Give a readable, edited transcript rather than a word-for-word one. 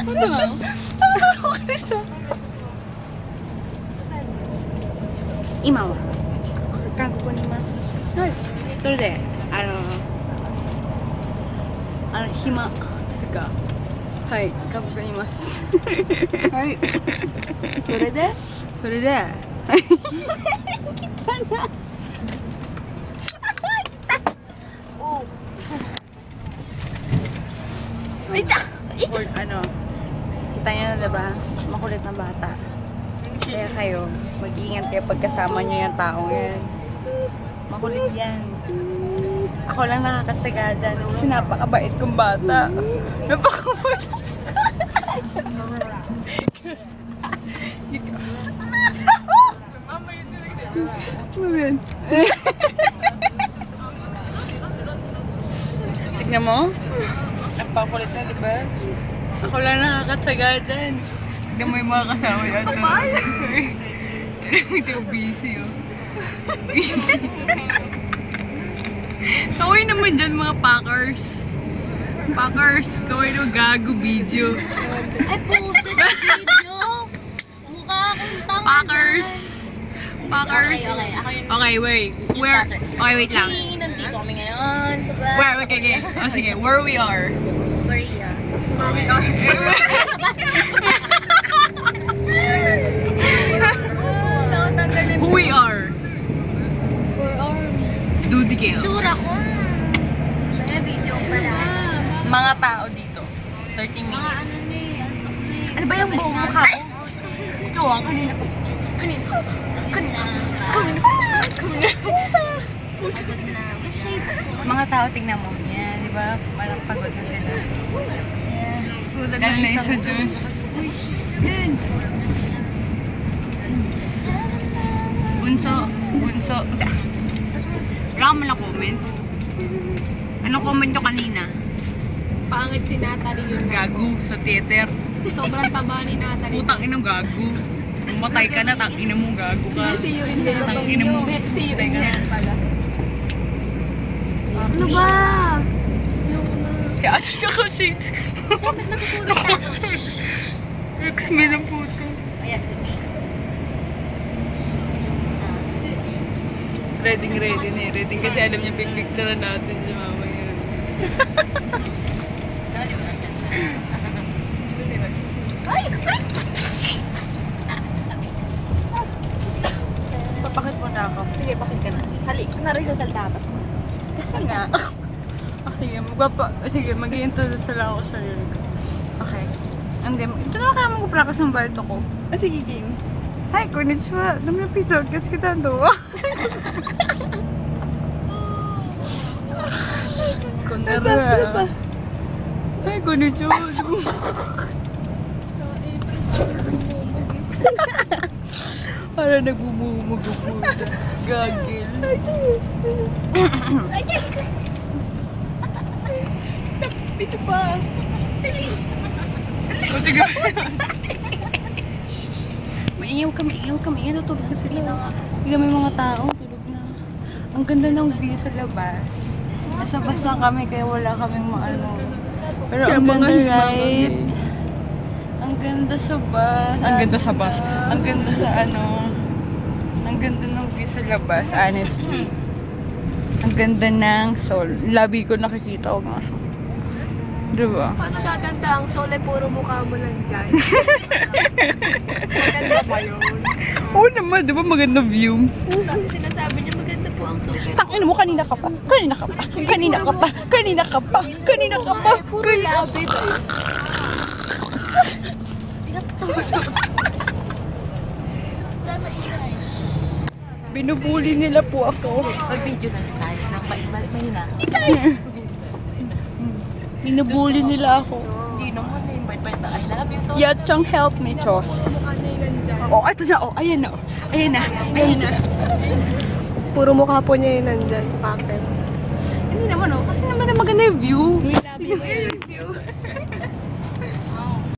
Ano nga? Ima wa Kankoku ni imasu.はい。それで、暇つうか、はい、韓国にいます。はい。それで、kita nyo na diba? Makulit na bata. Kaya kayo, mag-iingat kayo pagkasama nyo yung taong yan. Makulit yan. Ako lang nakakatsaga dyan. Kasi napakabait kong bata. Napakabait. Ano yun? Tignan mo? Napakulit na, diba? Ako lang nakakatsaga dyan. Tignan mo yung mga kasama yan. Ito yung busy, oh. Kaway naman dyan mga packers. Kaway nung gago video. Ay, pusit video. Mukha akong tanga. Packers. Okay. Ako yun. Okay, wait. Okay, wait lang. Nandito kami ngayon sa bahay. Okay. Oh, sige. Where we are? Korea. Where we are? Who we are? Where are we? Dudy kayo. Tsura ko. Siya video pala. Mga tao dito. 30 minutes. Ano ba yung buong mukha ko? Ikaw kanina. Mga tao, tingnan mo. Yan, di ba? Parang pagod na sila. Lalo na isa dun. Bunso. Wala ka man na-comment. Ano comment nyo kanina? Pangit si Natalie yun. Gago sa theater. Sobrang taba ni Natalie. Putang inang gago. Matay ka na, tangina mo, gago ka. See you in heaven. Tangina mo. See you Patay in ka na. heaven pala. Ano ba? Kaya ati na ka, shit. Bakit nagsusulat tayo? X-me ng puto. Ayan, si May. Ready na eh. Ready kasi alam niya picture natin si mama yun. Papakit mo na ako. Sige, bakit ka na? Halik, kunwari sa saltapas mo. Kasi nga. Sige, mag-i-introduce lang ako sa sarili ko. Okay. Hindi, ito na kaya mag-practice ng bayot ako. Sige, game. Hi, konnichiwa. Dami na pizza. Gets kita ando. Konnichiwa. Hi, konnichiwa. Para nagbumumog po. Gagil. Ito pa. Maiiyaw kami. Tutulog na sila. Tignan mo yung mga tao. Tulog na. Ang ganda ng view sa labas. Nasa bus lang kami kaya wala kaming maano. Pero ang ganda, right? Ang ganda sa bus. Ang ganda sa bus. Ang ganda sa ang ganda ng view sa labas, honestly. Ang ganda ng sol. Labi ko nakikita ko nga. Diba? Paano gaganda ang sol ay puro mukha mo lang dyan? Maganda ba yun? Oo naman, diba maganda view? Sinasabi niya maganda po ang sol. Tangina mo, kanina ka pa. Puro labi tayo. Binubuli nila po ako. Mag-video na tayo. Mahina. Binubuli nila ako. Hindi naman eh. Bait-bait na. I love you so much. Yachang help me, Chos. Mukha niya yung nandyan. Oh, ito na. Oh, ayan na. Ayan na. Puro mukha po niya yung nandyan. Papel. Hindi naman, oh. Kasi naman na maganda yung view. Yung labi mo yun.